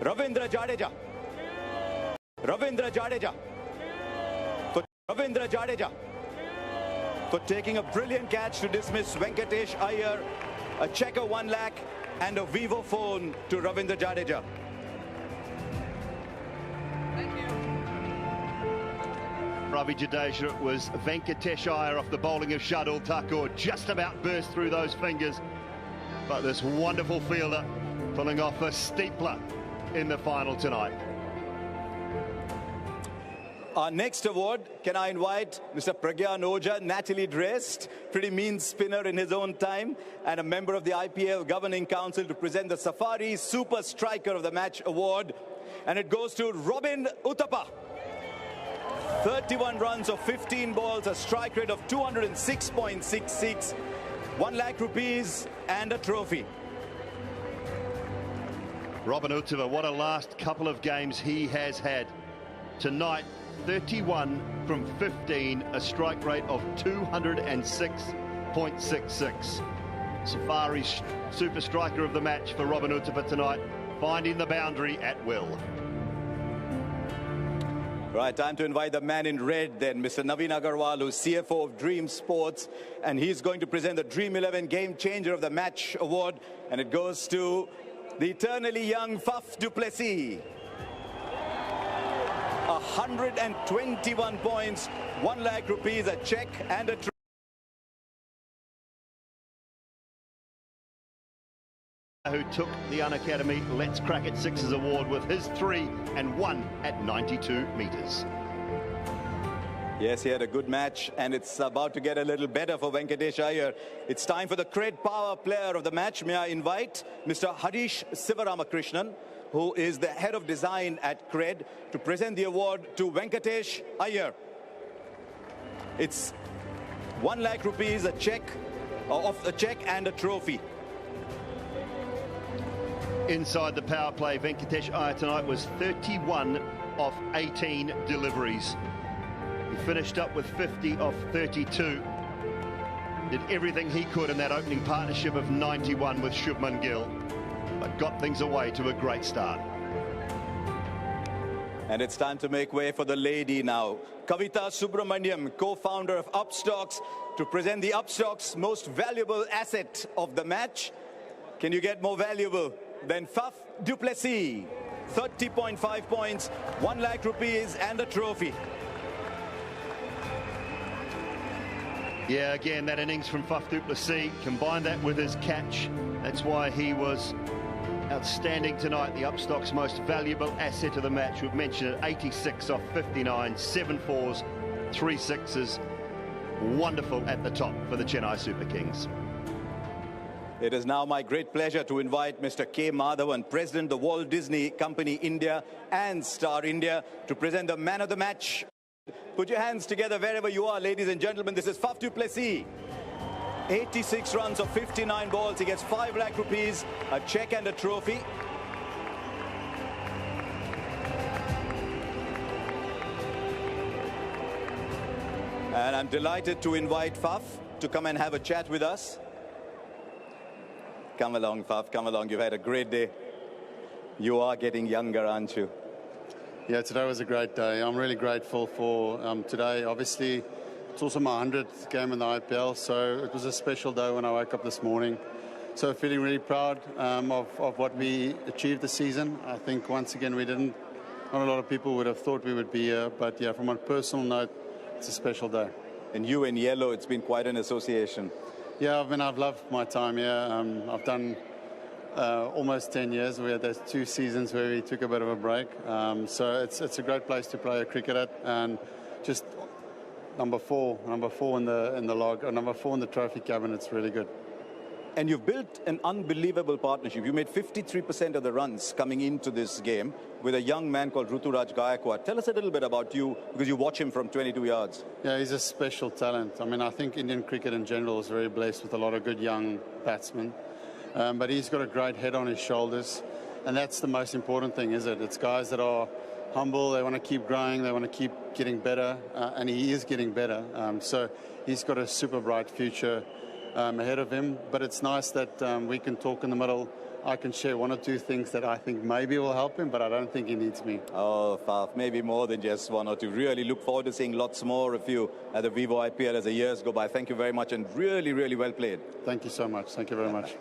Ravindra Jadeja. Ravindra Jadeja. Ravindra Jadeja. For taking a brilliant catch to dismiss Venkatesh Iyer, a checker 1 lakh and a Vivo phone to Ravindra Jadeja. Thank you. Ravi Jadeja, it was Venkatesh Iyer off the bowling of Shardul Thakur, just about burst through those fingers. But this wonderful fielder pulling off a steepler in the final tonight. Our next award, can I invite Mr. Pragyan Ojha, nattily dressed, pretty mean spinner in his own time, and a member of the IPL Governing Council to present the Safari Super Striker of the Match award. And it goes to Robin Uthappa. 31 runs of 15 balls, a strike rate of 206.66, 1 lakh rupees and a trophy. Robin Uthappa, what a last couple of games he has had. Tonight, 31 from 15, a strike rate of 206.66. Safari's super striker of the match for Robin Uthappa tonight, finding the boundary at will. Right, time to invite the man in red then, Mr. Naveen Agarwal, who's CFO of Dream Sports, and he's going to present the Dream 11 Game Changer of the Match award, and it goes to the eternally young Faf du Plessis. 121 points, 1 lakh rupees, a check and a trophy. Who took the Unacademy Let's Crack It Sixes award with his 3 and 1 at 92 metres. Yes, he had a good match, and it's about to get a little better for Venkatesh Iyer. It's time for the Cred Power Player of the Match. May I invite Mr. Harish Sivaramakrishnan, who is the head of design at Cred, to present the award to Venkatesh Iyer. It's 1 lakh rupees, a check and a trophy. Inside the power play, Venkatesh Iyer tonight was 31 of 18 deliveries. He finished up with 50 of 32. Did everything he could in that opening partnership of 91 with Shubman Gill, but got things away to a great start. And it's time to make way for the lady now. Kavita Subramaniam, co-founder of Upstocks, to present the Upstocks most valuable asset of the match. Can you get more valuable than Faf du Plessis? 30.5 points, 1 lakh rupees and a trophy. Yeah, again, that innings from Faf du Plessis, combined that with his catch. That's why he was outstanding tonight, the Upstock's most valuable asset of the match. We've mentioned it, 86 off 59, 7 fours, 3 sixes. Wonderful at the top for the Chennai Super Kings. It is now my great pleasure to invite Mr. K. Madhavan, President of the Walt Disney Company India and Star India, to present the man of the match. Put your hands together wherever you are, ladies and gentlemen. This is Faf du Plessis. 86 runs of 59 balls. He gets 5 lakh rupees, a check and a trophy. And I'm delighted to invite Faf to come and have a chat with us. Come along, Faf, come along. You've had a great day. You are getting younger, aren't you? Yeah, today was a great day. I'm really grateful for today. Obviously, it's also my 100th game in the IPL, so it was a special day when I woke up this morning. So feeling really proud of what we achieved this season. I think once again not a lot of people would have thought we would be here, but yeah, from a personal note, it's a special day. And you in yellow, it's been quite an association. Yeah, I've loved my time here. I've done almost 10 years. We had those 2 seasons where we took a bit of a break. So it's a great place to play cricket at, and just number four in the log, or number 4 in the trophy cabinet's really good. And you've built an unbelievable partnership. You made 53% of the runs coming into this game with a young man called Ruturaj Gaikwad. Tell us a little bit about you, because you watch him from 22 yards. Yeah, he's a special talent. I mean, I think Indian cricket in general is very blessed with a lot of good young batsmen. But he's got a great head on his shoulders. And that's the most important thing, is it? It's guys that are humble, they want to keep growing, they want to keep getting better. And he is getting better. So he's got a super bright future ahead of him, but it's nice that we can talk in the middle I can share one or two things that I think maybe will help him, but I don't think he needs me. Oh, Faf, maybe more than just one or two. Really look forward to seeing lots more of you at the Vivo IPL as the years go by. Thank you very much and really, really well played. Thank you so much. Thank you very much.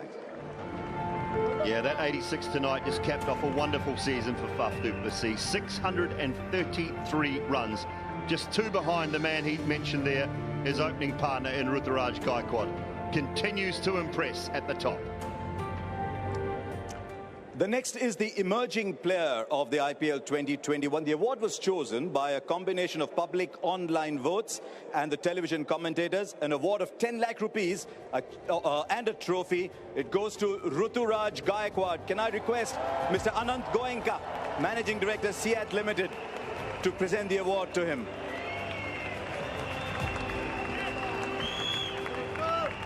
Yeah, that 86 tonight just capped off a wonderful season for Faf du Plessis. 633 runs, just 2 behind the man he mentioned there, his opening partner in Ruturaj Gaikwad. Continues to impress at the top. The next is the emerging player of the IPL 2021. The award was chosen by a combination of public online votes and the television commentators. An award of 10 lakh rupees and a trophy. It goes to Ruturaj Gaikwad. Can I request Mr. Anant Goenka, Managing Director, jjad Limited, to present the award to him.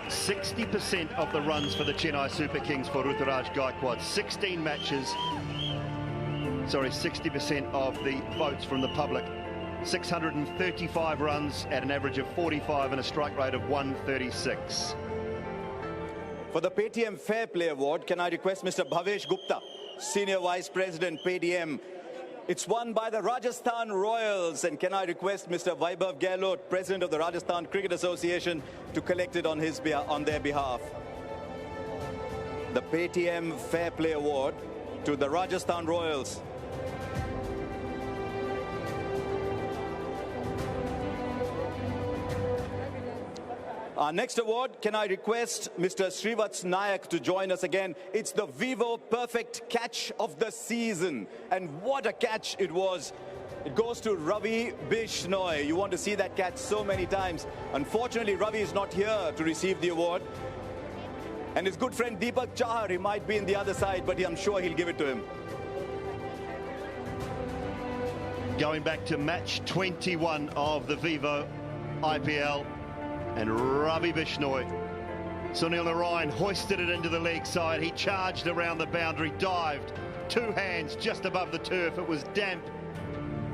60% of the runs for the Chennai Super Kings for Ruturaj Gaikwad. 16 matches. Sorry, 60% of the votes from the public. 635 runs at an average of 45 and a strike rate of 136. For the Paytm Fair Play Award, can I request Mr. Bhavesh Gupta, Senior Vice President, Paytm. It's won by the Rajasthan Royals, and can I request Mr. Vaibhav Gehlot, President of the Rajasthan Cricket Association, to collect it on their behalf. The Paytm Fair Play Award to the Rajasthan Royals. Our next award, can I request Mr. Srivats Nayak to join us again? It's the Vivo Perfect Catch of the Season. And what a catch it was. It goes to Ravi Bishnoi. You want to see that catch so many times. Unfortunately, Ravi is not here to receive the award. And his good friend Deepak Chahar, he might be in the other side, but I'm sure he'll give it to him. Going back to match 21 of the Vivo IPL. And Ravi Bishnoi. Sunil Narayan hoisted it into the leg side. He charged around the boundary, dived, 2 hands just above the turf. It was damp,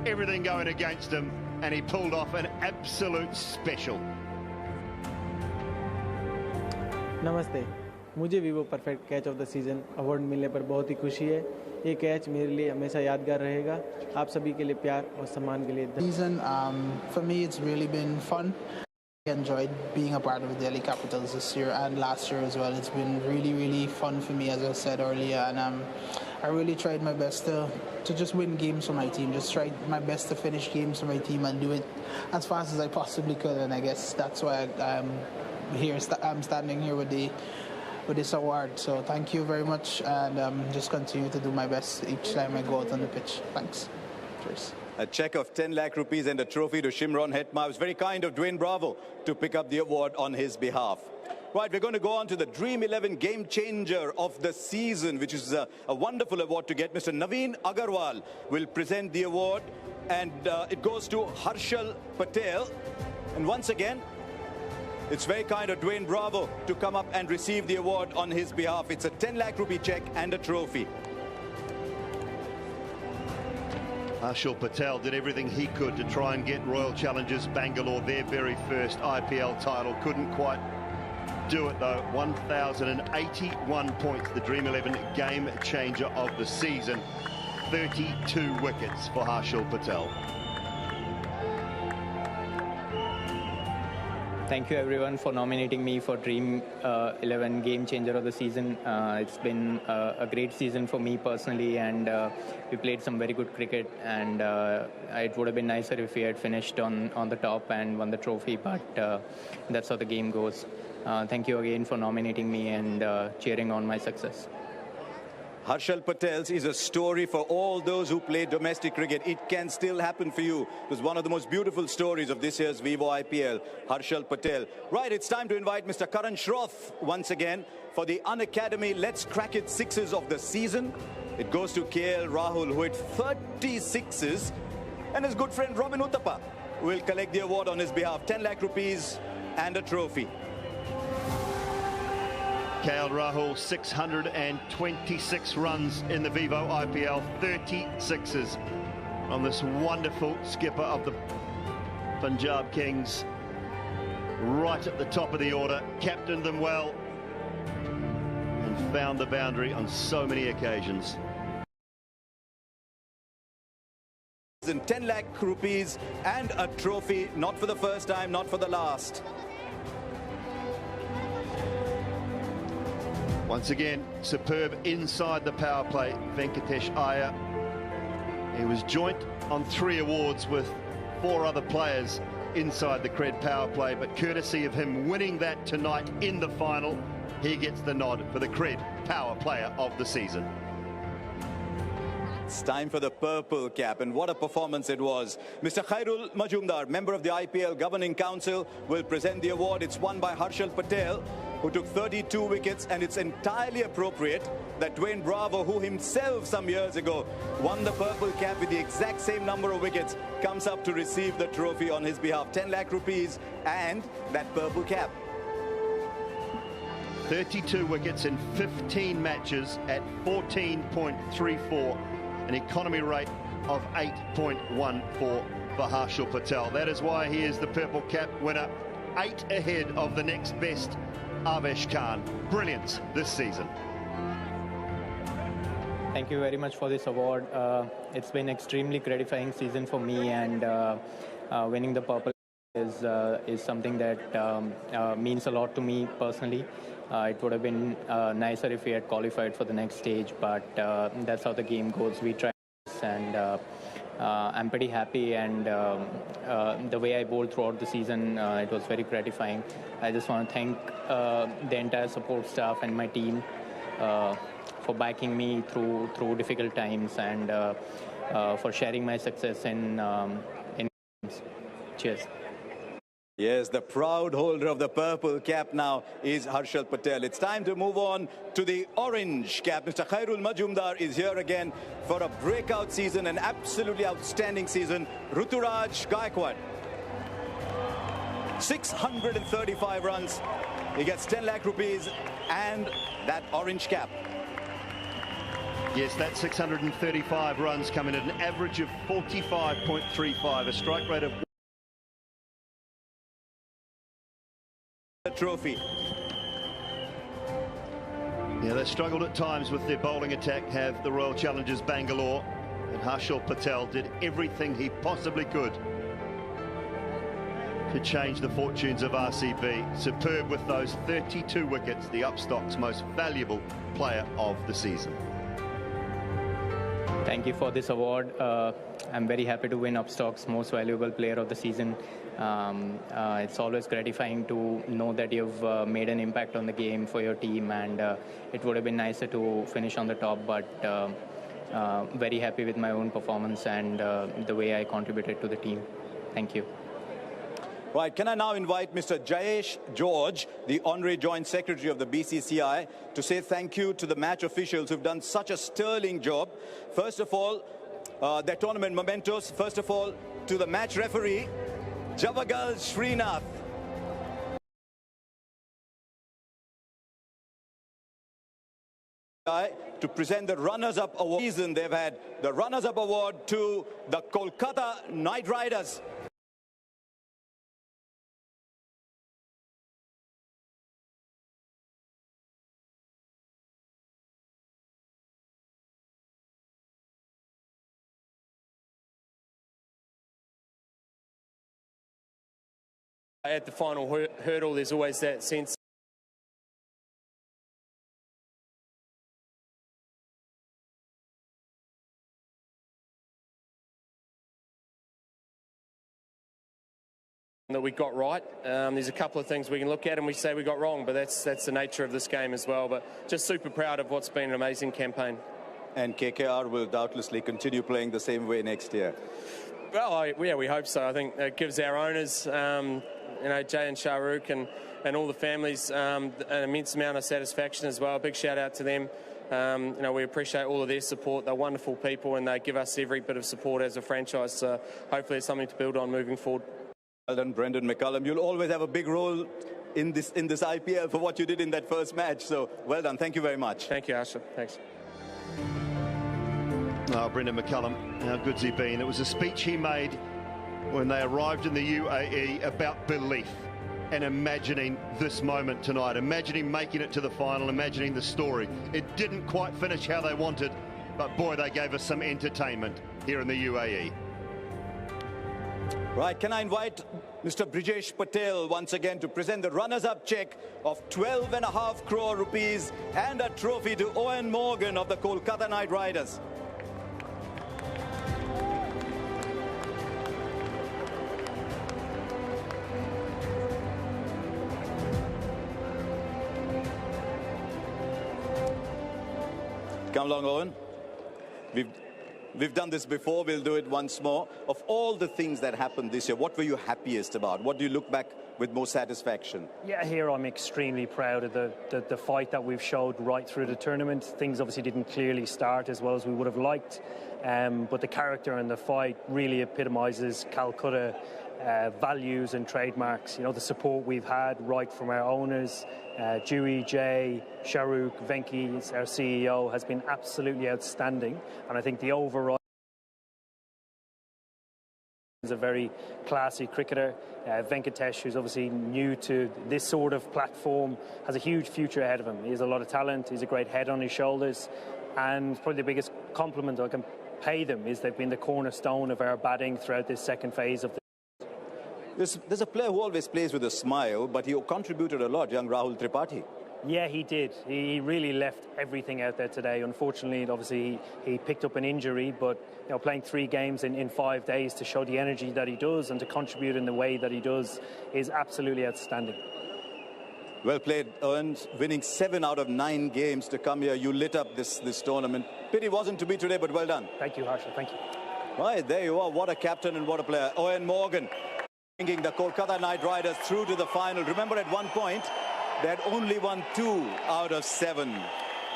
everything going against him, and he pulled off an absolute special. नमस्ते, मुझे Vivo perfect catch of the season award मिलने पर बहुत ही खुशी है। ये catch मेरे लिए हमेशा यादगार रहेगा। आप सभी के लिए प्यार और सम्मान के लिए धन्यवाद। For me, it's really been fun. I enjoyed being a part of the Delhi Capitals this year and last year as well. It's been really, really fun for me, as I said earlier, and I really tried my best to just win games for my team. Just tried my best to finish games for my team and do it as fast as I possibly could. And I guess that's why I'm here. I'm standing here with this award. So thank you very much, and just continue to do my best each time I go out on the pitch. Thanks. Cheers. A check of 10 lakh rupees and a trophy to Shimron Hetma. It was very kind of Dwayne Bravo to pick up the award on his behalf. Right, we're going to go on to the Dream 11 Game Changer of the Season, which is a wonderful award to get. Mr. Naveen Agarwal will present the award, and it goes to Harshal Patel. And once again, it's very kind of Dwayne Bravo to come up and receive the award on his behalf. It's a 10 lakh rupee check and a trophy. Harshal Patel did everything he could to try and get Royal Challengers Bangalore their very first IPL title. Couldn't quite do it though. 1,081 points, the Dream 11 Game Changer of the season. 32 wickets for Harshal Patel. Thank you everyone for nominating me for Dream 11 Game Changer of the season. It's been a great season for me personally, and we played some very good cricket, and it would have been nicer if we had finished on the top and won the trophy, but that's how the game goes. Thank you again for nominating me and cheering on my success. Harshal Patel's is a story for all those who play domestic cricket. It can still happen for you. It was one of the most beautiful stories of this year's Vivo IPL. Harshal Patel. Right, it's time to invite Mr. Karan Shroff once again for the Unacademy Let's Crack It Sixes of the season. It goes to KL Rahul, who hit 36s, and his good friend Robin Uthappa will collect the award on his behalf. 10 lakh rupees and a trophy. KL Rahul, 626 runs in the Vivo IPL, 36s on this wonderful skipper of the Punjab Kings. Right at the top of the order, captained them well, and found the boundary on so many occasions. In 10 lakh rupees and a trophy, not for the first time, not for the last. Once again, superb inside the power play, Venkatesh Iyer. He was joint on 3 awards with 4 other players inside the Cred power play, but courtesy of him winning that tonight in the final, he gets the nod for the Cred power player of the season. It's time for the purple cap, and what a performance it was. Mr. Khairul Majumdar, member of the IPL Governing Council, will present the award. It's won by Harshal Patel, who took 32 wickets, and it's entirely appropriate that Dwayne Bravo, who himself some years ago won the purple cap with the exact same number of wickets, comes up to receive the trophy on his behalf. 10 lakh rupees and that purple cap. 32 wickets in 15 matches at 14.34. An economy rate of 8.14 for Harshal Patel. That is why he is the purple cap winner, 8 ahead of the next best, Avesh Khan. Brilliance this season. Thank you very much for this award. It's been extremely gratifying season for me, and winning the purple is something that means a lot to me personally. It would have been nicer if we had qualified for the next stage, but that's how the game goes. We try, and I'm pretty happy, and the way I bowled throughout the season, it was very gratifying. I just want to thank the entire support staff and my team for backing me through difficult times, and for sharing my success in games. Cheers. Yes, the proud holder of the purple cap now is Harshal Patel. It's time to move on to the orange cap. Mr. Khairul Majumdar is here again for a breakout season, an absolutely outstanding season. Ruturaj Gaikwad, 635 runs. He gets 10 lakh rupees and that orange cap. Yes, that 635 runs come in at an average of 45.35, a strike rate of the trophy. Yeah, they struggled at times with their bowling attack, have the Royal Challengers Bangalore, and Harshal Patel did everything he possibly could to change the fortunes of RCB. Superb with those 32 wickets, the Upstock's most valuable player of the season. Thank you for this award. I'm very happy to win Upstock's most valuable player of the season. It's always gratifying to know that you've made an impact on the game for your team, and it would have been nicer to finish on the top, but very happy with my own performance and the way I contributed to the team. Thank you. Right, can I now invite Mr. Jayesh George, the Honorary Joint Secretary of the BCCI, to say thank you to the match officials who've done such a sterling job. First of all, their tournament mementos. First of all, to the match referee, Javagal Srinath. To present the runners-up award. They've had the runners-up award to the Kolkata Knight Riders. At the final hurdle, there's always that sense that we got right. There's a couple of things we can look at and we say we got wrong, but that's the nature of this game as well. But just super proud of what's been an amazing campaign. And KKR will doubtlessly continue playing the same way next year. Well, yeah, we hope so. I think it gives our owners, Jay and Shahrukh and all the families an immense amount of satisfaction as well. A big shout out to them. We appreciate all of their support. They're wonderful people and they give us every bit of support as a franchise. So hopefully it's something to build on moving forward. Well done, Brendan McCullum. You'll always have a big role in this IPL for what you did in that first match. So well done. Thank you very much. Thank you, Asher. Thanks. Oh, Brendan McCullum, how good's he been? It was a speech he made when they arrived in the UAE about belief. and imagining this moment tonight, imagining making it to the final, imagining the story. It didn't quite finish how they wanted, but boy, they gave us some entertainment here in the UAE. Right, can I invite Mr. Brijesh Patel once again to present the runners-up check of 12.5 crore rupees and a trophy to Owen Morgan of the Kolkata Knight Riders. Come along, Owen. We've done this before, we'll do it once more. Of all the things that happened this year, what were you happiest about? What do you look back with most satisfaction? Yeah, here I'm extremely proud of the fight that we've showed right through the tournament. Things obviously didn't clearly start as well as we would have liked, but the character and the fight really epitomises Calcutta values and trademarks. You know, the support we've had right from our owners, Dewey, Jay, Shahrukh, Venki, our CEO, has been absolutely outstanding. And I think the overall is a very classy cricketer. Venkatesh, who's obviously new to this sort of platform, has a huge future ahead of him. He has a lot of talent, he's a great head on his shoulders, and probably the biggest compliment I can pay them is they've been the cornerstone of our batting throughout this second phase of the There's a player who always plays with a smile, but he contributed a lot, young Rahul Tripathi. Yeah, he did. He really left everything out there today. Unfortunately, obviously, he picked up an injury, but you know, playing 3 games in 5 days to show the energy that he does and to contribute in the way that he does is absolutely outstanding. Well played, Owen. Winning 7 out of 9 games to come here. You lit up this tournament. Pity wasn't to be today, but well done. Thank you, Harsha. Thank you. Right, there you are. What a captain and what a player. Owen Morgan bringing the Kolkata Knight Riders through to the final. Remember, at one point, they had only won 2 out of 7.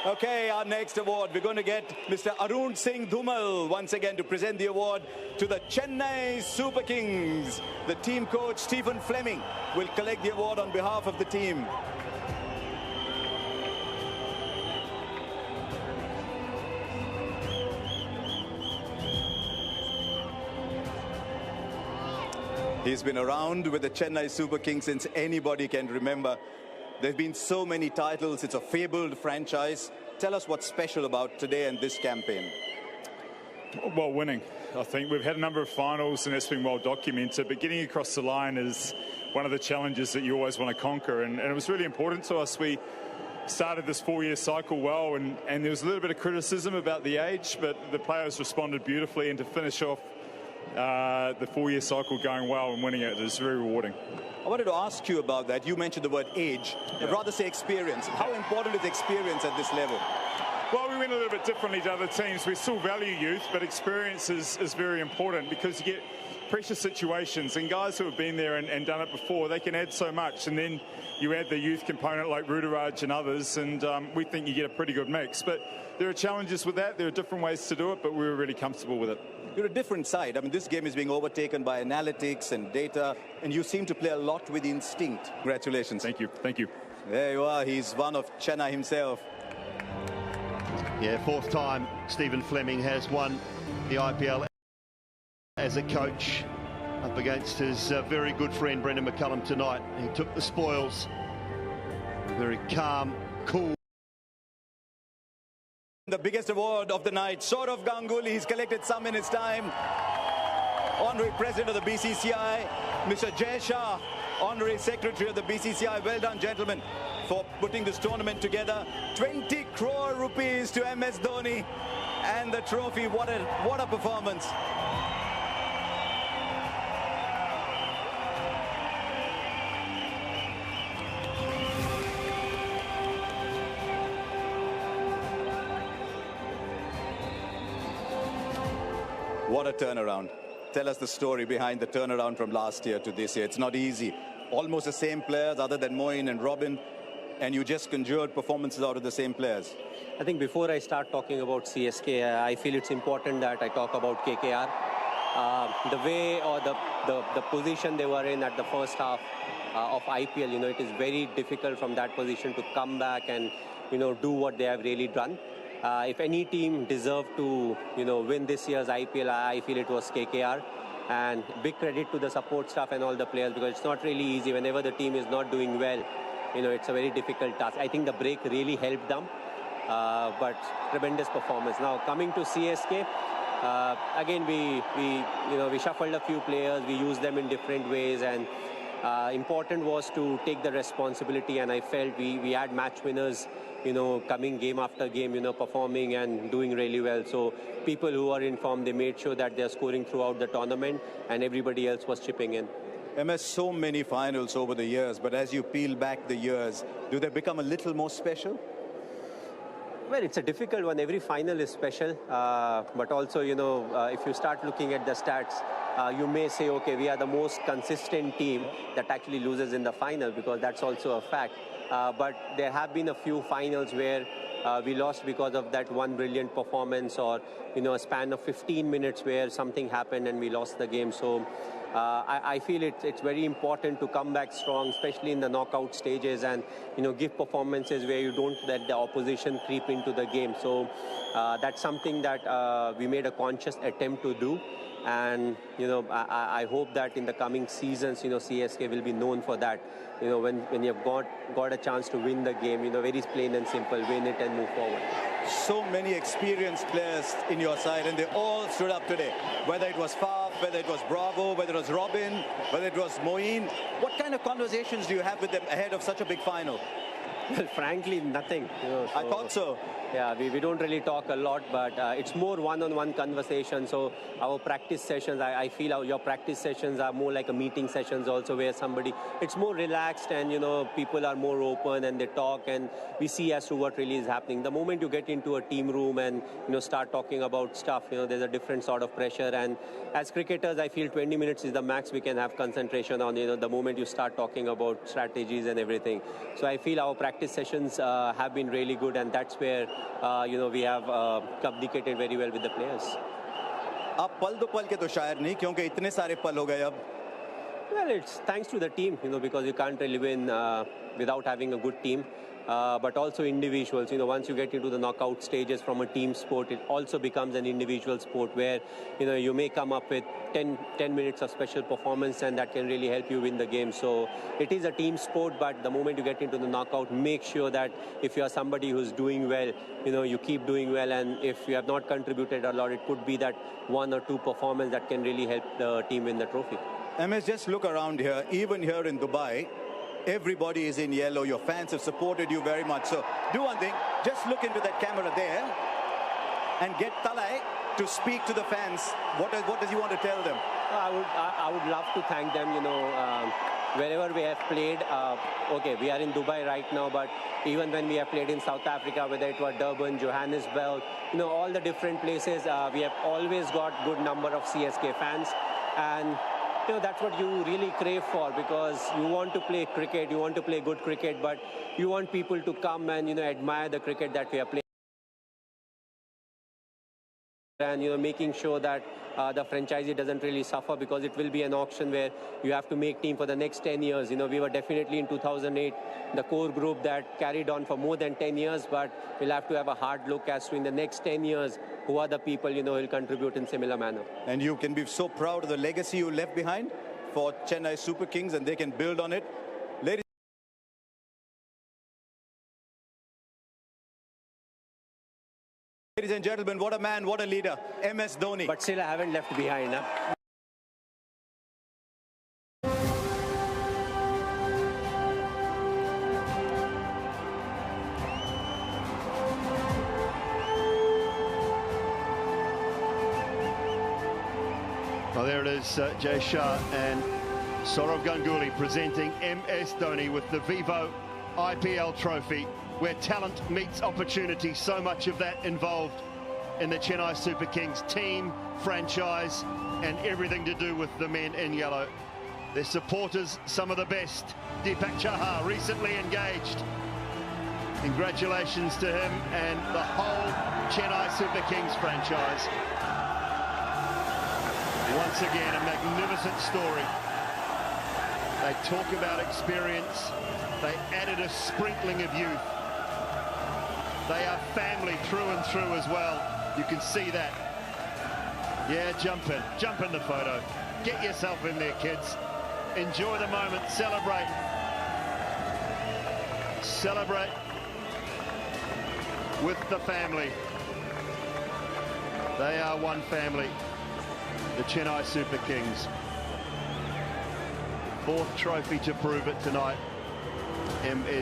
Okay, our next award, we're going to get Mr. Arun Singh Dhumal once again to present the award to the Chennai Super Kings. The team coach, Stephen Fleming, will collect the award on behalf of the team. He's been around with the Chennai Super Kings since anybody can remember. There have been so many titles. It's a fabled franchise. Tell us what's special about today and this campaign. Well, winning. I think we've had a number of finals and that's been well documented, but getting across the line is one of the challenges that you always want to conquer, and it was really important to us. We started this 4-year cycle well, and there was a little bit of criticism about the age, but the players responded beautifully, and to finish off the 4-year cycle going well and winning it is very rewarding. I wanted to ask you about that. You mentioned the word age. I'd rather say experience. How important is experience at this level? Well, we went a little bit differently to other teams. We still value youth, but experience is very important because you get pressure situations, and guys who have been there and done it before, they can add so much, and then you add the youth component like Ruturaj and others, and we think you get a pretty good mix. But there are challenges with that. There are different ways to do it, but we were really comfortable with it. You're a different side. I mean, this game is being overtaken by analytics and data, and you seem to play a lot with instinct. Congratulations. Thank you. Thank you. There you are. He's one of Chennai himself. Yeah, 4th time Stephen Fleming has won the IPL as a coach up against his very good friend Brendan McCullum tonight. He took the spoils. Very calm, cool. The biggest award of the night, Saurav Ganguly. He's collected some in his time. Honorary President of the BCCI, Mr. Jay Shah, Honorary Secretary of the BCCI. Well done, gentlemen, for putting this tournament together. 20 crore rupees to MS Dhoni and the trophy. What a performance. What a turnaround. Tell us the story behind the turnaround from last year to this year. It's not easy. Almost the same players other than Moeen and Robin, and you just conjured performances out of the same players. I think before I start talking about CSK, I feel it's important that I talk about KKR. The way or the position they were in at the first half of IPL, you know, it is very difficult from that position to come back and, you know, do what they have really done. If any team deserved to, you know, win this year's IPL, I feel it was KKR. And big credit to the support staff and all the players, because it's not really easy whenever the team is not doing well. It's a very difficult task. I think the break really helped them, but tremendous performance. Now coming to CSK, again we shuffled a few players, we used them in different ways, and important was to take the responsibility, and I felt we had match winners, coming game after game, performing and doing really well. So people who are in form, they made sure that they're scoring throughout the tournament, and everybody else was chipping in. MS, so many finals over the years, but as you peel back the years, do they become a little more special? Well, it's a difficult one. Every final is special, but also, if you start looking at the stats, you may say, okay, we are the most consistent team that actually loses in the final, because that's also a fact. But there have been a few finals where we lost because of that one brilliant performance, or a span of 15 minutes where something happened and we lost the game. So I feel it's very important to come back strong, especially in the knockout stages, and give performances where you don't let the opposition creep into the game. So that's something that we made a conscious attempt to do. And I hope that in the coming seasons, CSK will be known for that. When you've got a chance to win the game, very plain and simple, win it and move forward. So many experienced players in your side, and they all stood up today. Whether it was Faf, whether it was Bravo, whether it was Robin, whether it was Moeen. What kind of conversations do you have with them ahead of such a big final? Well, frankly, nothing. I thought so. Yeah, we don't really talk a lot, but it's more one-on-one conversation. So our practice sessions, I feel your practice sessions are more like a meeting sessions also, where it's more relaxed, and people are more open and they talk, and we see as to what really is happening. The moment you get into a team room and start talking about stuff, there's a different sort of pressure. And as cricketers, I feel 20 minutes is the max we can have concentration on. The moment you start talking about strategies and everything. So I feel our practice sessions have been really good, and that's where we have communicated very well with the players. आप पल दो पल के तो शायर नहीं, क्योंकि इतने सारे पल हो गए अब. Well, it's thanks to the team, because you can't really win without having a good team. But also individuals. Once you get into the knockout stages from a team sport, it also becomes an individual sport where, you may come up with 10 minutes of special performance, and that can really help you win the game. So it is a team sport, but the moment you get into the knockout, make sure that if you are somebody who's doing well, you keep doing well, and if you have not contributed a lot, it could be that one or two performance that can really help the team win the trophy. MS, just look around here, even here in Dubai, everybody is in yellow. Your fans have supported you very much. So do one thing, just look into that camera there and get Talai to speak to the fans. What does he want to tell them? I would love to thank them, wherever we have played. Okay, we are in Dubai right now, but even when we have played in South Africa, whether it was Durban, Johannesburg, all the different places, we have always got good number of CSK fans. And that's what you really crave for, because you want to play cricket, you want to play good cricket, but you want people to come and, admire the cricket that we are playing. And, making sure that the franchisee doesn't really suffer, because it will be an auction where you have to make team for the next 10 years. We were definitely in 2008, the core group that carried on for more than 10 years, but we'll have to have a hard look as to in the next 10 years, who are the people, who will contribute in similar manner. And you can be so proud of the legacy you left behind for Chennai Super Kings, and they can build on it. Ladies and gentlemen, what a man, what a leader, MS Dhoni. But still, I haven't left behind. Well, there it is, jjad and Sourav Ganguly presenting MS Dhoni with the Vivo IPL trophy, where talent meets opportunity. So much of that involved in the Chennai Super Kings team, franchise, and everything to do with the men in yellow. Their supporters, some of the best. Deepak Chahar recently engaged. Congratulations to him and the whole Chennai Super Kings franchise. Once again, a magnificent story. They talk about experience. They added a sprinkling of youth. They are family through and through as well. You can see that. Yeah, jump in the photo. Get yourself in there, kids. Enjoy the moment. Celebrate. Celebrate with the family. They are one family. The Chennai Super Kings. 4th trophy to prove it tonight.